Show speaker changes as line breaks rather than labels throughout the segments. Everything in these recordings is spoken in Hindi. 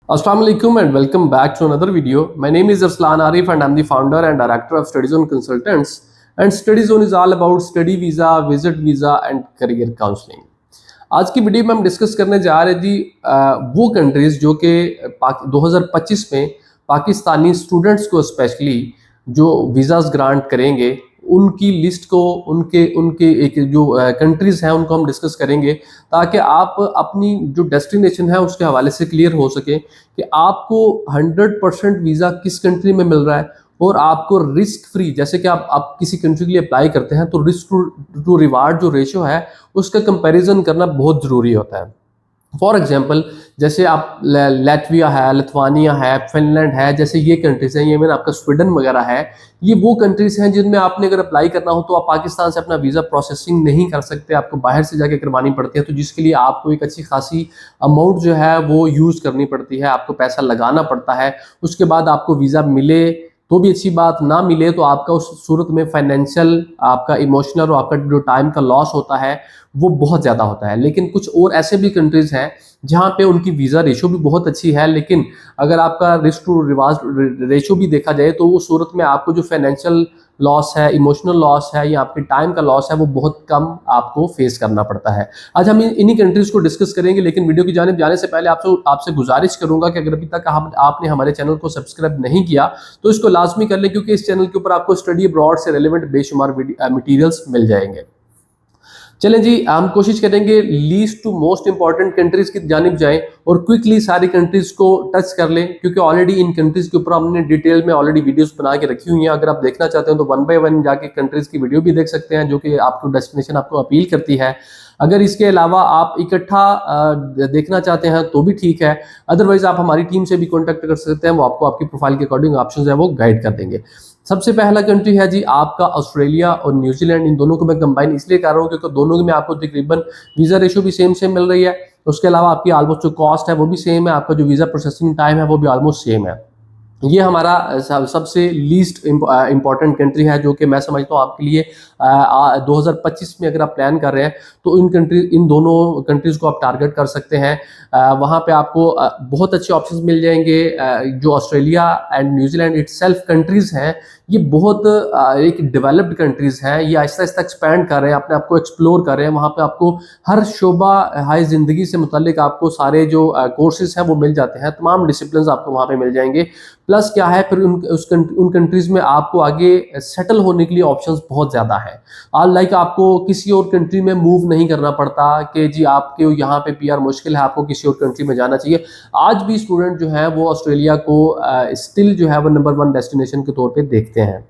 Assalamu alaikum and welcome back to another video. My name is Arslan Arif and I'm the founder and director of Study Zone Consultants. And Study Zone is all about study visa, visit visa and career counseling. आज की वीडियो में हम डिस्कस करने जा रहे जी वो कंट्रीज जो कि 2025 में पाकिस्तानी स्टूडेंट्स को स्पेशली जो वीज़ाज ग्रांट करेंगे उनकी लिस्ट को उनके उनके एक जो कंट्रीज़ हैं उनको हम डिस्कस करेंगे ताकि आप अपनी जो डेस्टिनेशन है उसके हवाले से क्लियर हो सके कि आपको 100% वीज़ा किस कंट्री में मिल रहा है और आपको रिस्क फ्री, जैसे कि आप किसी कंट्री के लिए अप्लाई करते हैं तो रिस्क टू रिवार्ड जो रेशियो है उसका कंपैरिजन करना बहुत ज़रूरी होता है। फॉर एग्जांपल जैसे आप लैटविया है, लिथुआनिया है, फिनलैंड है, जैसे ये कंट्रीज हैं, ये मैंने आपका स्वीडन वगैरह है, ये वो कंट्रीज हैं जिनमें आपने अगर अप्लाई करना हो तो आप पाकिस्तान से अपना वीज़ा प्रोसेसिंग नहीं कर सकते, आपको बाहर से जाके करवानी पड़ती है, तो जिसके लिए आपको एक अच्छी खासी अमाउंट जो है वो यूज़ करनी पड़ती है, आपको पैसा लगाना पड़ता है। उसके बाद आपको वीज़ा मिले तो भी अच्छी बात, ना मिले तो आपका उस सूरत में फाइनेंशियल, आपका इमोशनल और आपका जो टाइम का लॉस होता है वो बहुत ज़्यादा होता है। लेकिन कुछ और ऐसे भी कंट्रीज़ हैं जहाँ पे उनकी वीज़ा रेशो भी बहुत अच्छी है, लेकिन अगर आपका रिस्क टू रिवाज रेशो भी देखा जाए तो उस सूरत में आपको जो फाइनेंशियल लॉस है, इमोशनल लॉस है या आपके टाइम का लॉस है वो बहुत कम आपको फेस करना पड़ता है। आज हम इन्हीं कंट्रीज़ को डिस्कस करेंगे, लेकिन वीडियो की जानिब जाने से पहले आपसे गुजारिश करूंगा कि अगर अभी तक आपने हमारे चैनल को सब्सक्राइब नहीं किया तो इसको लाजमी कर लें, क्योंकि इस चैनल के ऊपर आपको स्टडी अब्रॉड से रेलिवेंट बेशुमार मटीरियल्स मिल जाएंगे। चलें जी, हम कोशिश करेंगे least to most important countries की जानिब जाएं और क्विकली सारी कंट्रीज को टच कर लें, क्योंकि ऑलरेडी इन कंट्रीज के ऊपर हमने डिटेल में ऑलरेडी वीडियोस बना के रखी हुई हैं। अगर आप देखना चाहते हैं तो वन बाय वन जाके कंट्रीज की वीडियो भी देख सकते हैं जो कि आपको डेस्टिनेशन आपको अपील करती है। अगर इसके अलावा आप इकट्ठा देखना चाहते हैं तो भी ठीक है, अदरवाइज आप हमारी टीम से भी कॉन्टैक्ट कर सकते हैं, वो आपको आपकी प्रोफाइल के अकॉर्डिंग ऑप्शन है वो गाइड कर देंगे। सबसे पहला कंट्री है जी आपका ऑस्ट्रेलिया और न्यूजीलैंड। इन दोनों को मैं कंबाइन इसलिए कर रहा हूँ क्योंकि दोनों में आपको तकरीबन वीज़ा रेशियो भी सेम सेम मिल रही है। उसके अलावा आपकी ऑलमोस्ट जो कॉस्ट है वो भी सेम है, आपका जो वीज़ा प्रोसेसिंग टाइम है वो भी ऑलमोस्ट सेम है। ये हमारा सबसे लीस्ट इम्पॉर्टेंट कंट्री है जो कि मैं समझता हूँ आपके लिए 2025 में अगर आप प्लान कर रहे हैं तो इन दोनों कंट्रीज़ को आप टारगेट कर सकते हैं। वहाँ पे आपको बहुत अच्छे ऑप्शंस मिल जाएंगे। जो Australia and New Zealand itself countries हैं ये बहुत एक डेवलप्ड कंट्रीज़ हैं, ये आहिस्ता आहिस्ता एक्सपैंड कर रहे हैं, अपने आप को एक्सप्लोर कर रहे हैं। वहाँ पे आपको हर शोबा हाई ज़िंदगी से मुतल्लिक आपको सारे जो कोर्सेज हैं वो मिल जाते हैं, तमाम डिसिप्लिन आपको वहाँ पे मिल जाएंगे। प्लस क्या है फिर उन कंट्रीज़ में आपको आगे सेटल होने के लिए ऑप्शंस बहुत ज़्यादा है। लाइक आपको किसी और कंट्री में मूव नहीं करना पड़ता कि जी आपके यहाँ पे पीआर मुश्किल है, आपको किसी और कंट्री में जाना चाहिए। आज भी स्टूडेंट जो है वो ऑस्ट्रेलिया को स्टिल जो है वो नंबर 1 डेस्टिनेशन के तौर पे देखते हैं।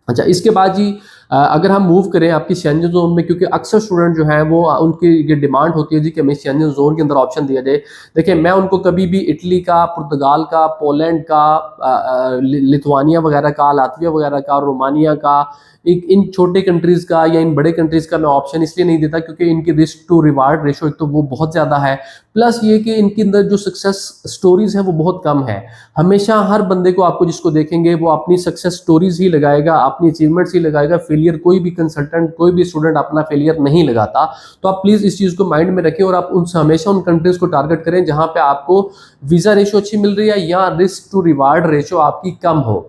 अच्छा, इसके बाद जी अगर हम मूव करें आपकी शेंजन जोन में, क्योंकि अक्सर स्टूडेंट जो हैं वो उनकी ये डिमांड होती है जी कि हमें शेंजन जोन के अंदर ऑप्शन दिया जाए। देखिए, मैं उनको कभी भी इटली का, पुर्तगाल का, पोलैंड का, लिथुआनिया वगैरह का, लातविया वगैरह का, रोमानिया का, इन छोटे कंट्रीज़ का या इन बड़े कंट्रीज़ का मैं ऑप्शन इसलिए नहीं देता क्योंकि इनकी रिस्क टू रिवार्ड रेशो एक तो वो बहुत ज़्यादा है, प्लस ये कि इनके अंदर जो सक्सेस स्टोरीज़ हैं वो बहुत कम है। हमेशा हर बंदे को आपको जिसको देखेंगे वो अपनी सक्सेस स्टोरीज़ ही लगाएगा, अपनी अचीवमेंट्स ही लगाएगा। फेलियर कोई भी कंसल्टेंट, कोई भी स्टूडेंट अपना फेलियर नहीं लगाता। तो आप प्लीज़ इस चीज़ को माइंड में रखें और आप उनसे हमेशा उन कंट्रीज़ को टारगेट करें जहाँ पे आपको वीज़ा रेशो अच्छी मिल रही है या रिस्क टू रिवार्ड रेशो आपकी कम हो।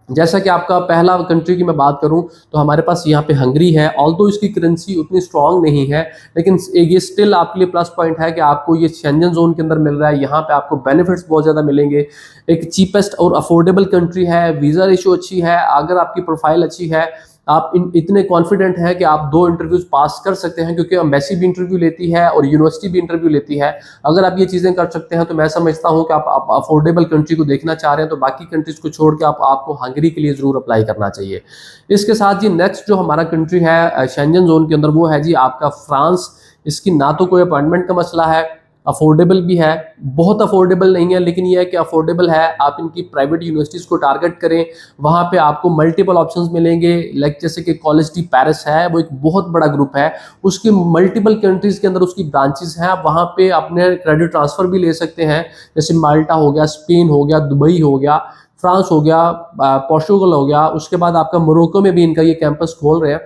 जैसा कि आपका पहला कंट्री की मैं बात करूं तो हमारे पास यहाँ पे हंगरी है। ऑल्दो इसकी करेंसी उतनी स्ट्रांग नहीं है, लेकिन ये स्टिल आपके लिए प्लस पॉइंट है कि आपको ये शेंजन जोन के अंदर मिल रहा है, यहाँ पे आपको बेनिफिट्स बहुत ज़्यादा मिलेंगे। एक चीपेस्ट और अफोर्डेबल कंट्री है, वीज़ा रेशो अच्छी है, अगर आपकी प्रोफाइल अच्छी है, आप इतने कॉन्फिडेंट हैं कि आप 2 इंटरव्यूज पास कर सकते हैं, क्योंकि एम्बेसी भी इंटरव्यू लेती है और यूनिवर्सिटी भी इंटरव्यू लेती है। अगर आप ये चीज़ें कर सकते हैं तो मैं समझता हूं कि आप अफोर्डेबल कंट्री को देखना चाह रहे हैं तो बाकी कंट्रीज को छोड़ के आपको हंगरी के लिए ज़रूर अप्लाई करना चाहिए। इसके साथ जी नेक्स्ट जो हमारा कंट्री है शेंजन जोन के अंदर वो है जी आपका फ्रांस। इसकी ना तो कोई अपॉइंटमेंट का मसला है, अफोर्डेबल भी है, बहुत अफोर्डेबल नहीं है, लेकिन यह है कि अफोर्डेबल है। आप इनकी प्राइवेट यूनिवर्सिटीज़ को टारगेट करें, वहाँ पे आपको मल्टीपल ऑप्शंस मिलेंगे। लाइक जैसे कि कॉलेज डी पेरिस है, वो एक बहुत बड़ा ग्रुप है, उसकी मल्टीपल कंट्रीज़ के अंदर उसकी ब्रांचेस हैं। आप वहाँ पे अपने क्रेडिट ट्रांसफ़र भी ले सकते हैं, जैसे माल्टा हो गया, स्पेन हो गया, दुबई हो गया, फ्रांस हो गया, पोर्चुगल हो गया। उसके बाद आपका मोरक्को में भी इनका ये कैंपस खोल रहे हैं।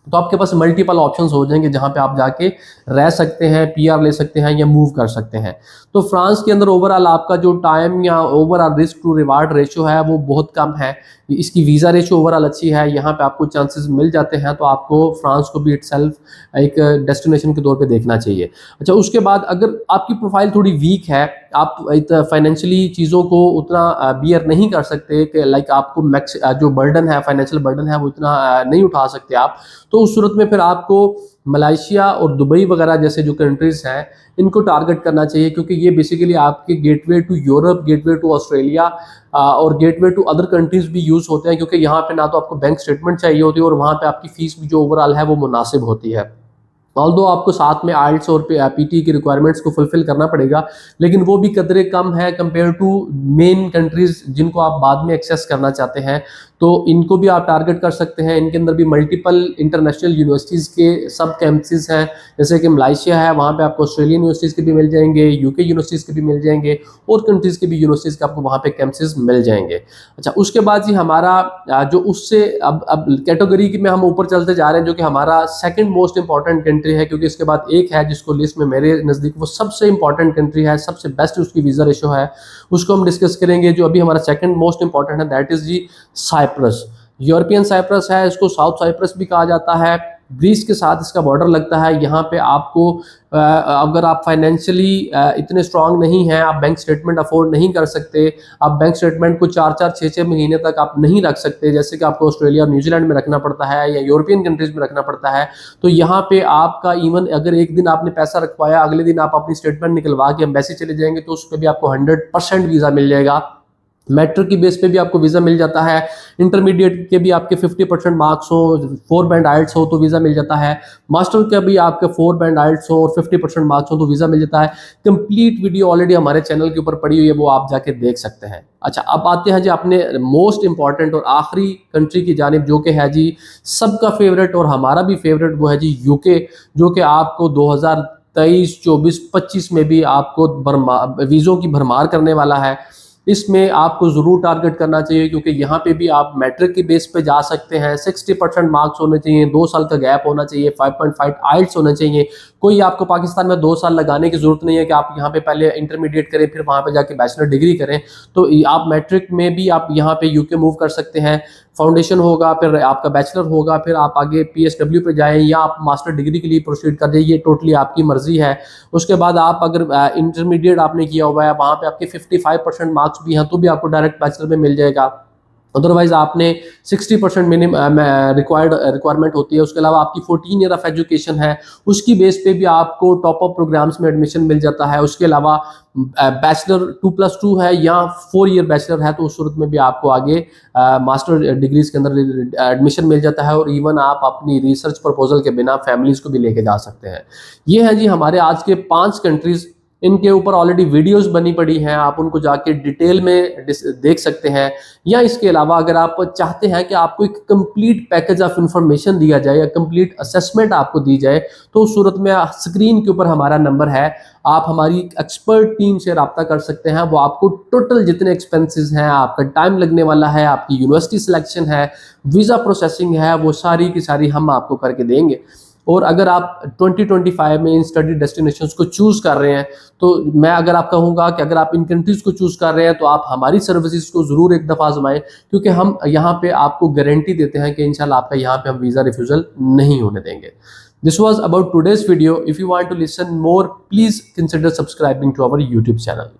तो आपके पास मल्टीपल ऑप्शंस हो जाएंगे जहां पे आप जाके रह सकते हैं, पीआर ले सकते हैं या मूव कर सकते हैं। तो फ्रांस के अंदर ओवरऑल आपका जो टाइम या overall risk to reward ratio है वो बहुत कम है। इसकी वीज़ा रेशियो ओवरऑल अच्छी है, यहाँ पे आपको चांसेस मिल जाते हैं, तो आपको फ्रांस को भी इटसेल्फ एक डेस्टिनेशन के तौर पे देखना चाहिए। अच्छा, उसके बाद अगर आपकी प्रोफाइल थोड़ी वीक है, आप फाइनेंशियली चीज़ों को उतना बियर नहीं कर सकते कि लाइक आपको मैक्स जो बर्डन है, फाइनेंशियल बर्डन है वो इतना नहीं उठा सकते आप, तो उस सूरत में फिर आपको मलाइशिया और दुबई वगैरह जैसे जो कंट्रीज हैं इनको टारगेट करना चाहिए, क्योंकि ये बेसिकली आपके gateway to Europe, gateway to Australia और गेटवे टू अदर कंट्रीज भी यूज होते हैं, क्योंकि यहाँ पे ना तो आपको बैंक स्टेटमेंट चाहिए होती है और वहाँ पे आपकी फीस भी जो ओवरऑल है वो मुनासिब होती है। ऑल्दो आपको साथ में आइल्स और पीटी की रिक्वायरमेंट्स को फुलफिल करना पड़ेगा, लेकिन वो भी कदरे कम है कंपेयर टू मेन कंट्रीज जिनको आप बाद में एक्सेस करना चाहते हैं। तो इनको भी आप टारगेट कर सकते हैं। इनके अंदर भी मल्टीपल इंटरनेशनल यूनिवर्सिटीज़ के सब कैंपसेस हैं, जैसे कि मलाइशिया है, वहाँ पे आपको ऑस्ट्रेलियन यूनिवर्सिटीज़ के भी मिल जाएंगे, यूके यूनिवर्सिटीज़ के भी मिल जाएंगे और कंट्रीज़ के भी यूनिवर्सिटीज़ के आपको वहाँ पे कैंपसेस मिल जाएंगे। अच्छा, उसके बाद जी हमारा जो उससे अब कैटेगरी की में हम ऊपर चलते जा रहे हैं, जो कि हमारा सेकंड मोस्ट इंपॉर्टेंट कंट्री है, क्योंकि इसके बाद एक है जिसको लिस्ट में मेरे नज़दीक वो सबसे इंपॉर्टेंट कंट्री है, सबसे बेस्ट उसकी वीज़ा रेशो है, उसको हम डिस्कस करेंगे। जो अभी हमारा सेकंड मोस्ट इंपॉर्टेंट है दैट इज़ जी साइप्रस। यूरोपियन साइप्रस है, इसको साउथ साइप्रस भी कहा जाता है। ग्रीस के साथ इसका बॉर्डर लगता है। यहाँ पे आपको अगर आप फाइनेंशियली इतने स्ट्रांग नहीं हैं, आप बैंक स्टेटमेंट अफोर्ड नहीं कर सकते, आप बैंक स्टेटमेंट को 4-4, 6-6 महीने तक आप नहीं रख सकते, जैसे कि आपको ऑस्ट्रेलिया और न्यूजीलैंड में रखना पड़ता है या यूरोपियन कंट्रीज में रखना पड़ता है, तो यहाँ पे आपका इवन अगर एक दिन आपने पैसा रखवाया, अगले दिन आप अपनी स्टेटमेंट निकलवा के एम्बेसी चले जाएंगे, तो उस पर भी आपको 100% वीज़ा मिल जाएगा। मैट्रिक की बेस पे भी आपको वीज़ा मिल जाता है। इंटरमीडिएट के भी आपके 50% मार्क्स हो, 4 बैंड आइल्स हो तो वीज़ा मिल जाता है। मास्टर का भी आपके 4 बैंड आइल्स हो और 50% मार्क्स हो तो वीज़ा मिल जाता है। कंप्लीट वीडियो ऑलरेडी हमारे चैनल के ऊपर पड़ी हुई है, वो आप जाके देख सकते हैं। अच्छा, अब आते हैं जी अपने मोस्ट इंपॉर्टेंट और आखिरी कंट्री की जानिब, जो कि है जी सबका फेवरेट और हमारा भी फेवरेट, वो है जी यूके, जो कि आपको 2023, 24, 25 में भी आपको वीज़ों की भरमार करने वाला है। इसमें आपको ज़रूर टारगेट करना चाहिए, क्योंकि यहाँ पे भी आप मैट्रिक की बेस पे जा सकते हैं। 60% मार्क्स होने चाहिए, 2 साल का गैप होना चाहिए, 5.5 आइल्स होने चाहिए। कोई आपको पाकिस्तान में 2 साल लगाने की ज़रूरत नहीं है कि आप यहाँ पे पहले इंटरमीडिएट करें फिर वहाँ पे जाके बैचलर डिग्री करें। तो आप मैट्रिक में भी आप यहाँ पे यूके मूव कर सकते हैं। फाउंडेशन होगा, फिर आपका बैचलर होगा, फिर आप आगे पीएसडब्ल्यू पे जाएं या आप मास्टर डिग्री के लिए प्रोसीड कर जाइए, टोटली आपकी मर्जी है। उसके बाद आप अगर इंटरमीडिएट आपने किया हुआ है, वहाँ पे आपके 55% मार्क्स भी हैं, तो भी आपको डायरेक्ट बैचलर में मिल जाएगा। अदरवाइज आपने 60% मिनिमम रिक्वायरमेंट होती है। उसके अलावा आपकी 14 ईयर ऑफ एजुकेशन है, उसकी बेस पे भी आपको टॉप अप प्रोग्राम्स में एडमिशन मिल जाता है। उसके अलावा बैचलर 2+2 है या 4 ईयर बैचलर है, तो उस सूरत में भी आपको आगे मास्टर डिग्रीज के अंदर एडमिशन मिल जाता है और इवन आप अपनी रिसर्च प्रपोजल के बिना फैमिलीज को भी लेके जा सकते हैं। ये है जी हमारे आज के 5 कंट्रीज। इनके ऊपर ऑलरेडी वीडियोस बनी पड़ी हैं, आप उनको जाके डिटेल में देख सकते हैं। या इसके अलावा अगर आप चाहते हैं कि आपको एक कंप्लीट पैकेज ऑफ इंफॉर्मेशन दिया जाए या कंप्लीट असेसमेंट आपको दी जाए, तो उस सूरत में स्क्रीन के ऊपर हमारा नंबर है, आप हमारी एक्सपर्ट टीम से रब्ता कर सकते हैं। वो आपको टोटल जितने एक्सपेंसेस हैं, आपका टाइम लगने वाला है, आपकी यूनिवर्सिटी सिलेक्शन है, वीज़ा प्रोसेसिंग है, वो सारी की सारी हम आपको करके देंगे। और अगर आप 2025 में इन स्टडी डेस्टिनेशंस को चूज़ कर रहे हैं, तो मैं अगर आप कहूँगा कि अगर आप इन कंट्रीज़ को चूज़ कर रहे हैं तो आप हमारी सर्विसेज को ज़रूर एक दफ़ा आजमाएं, क्योंकि हम यहाँ पे आपको गारंटी देते हैं कि इंशाल्लाह आपका यहाँ पे हम वीज़ा रिफ्यूज़ल नहीं होने देंगे। This was about today's video. If you want to listen more, please consider subscribing to our YouTube channel.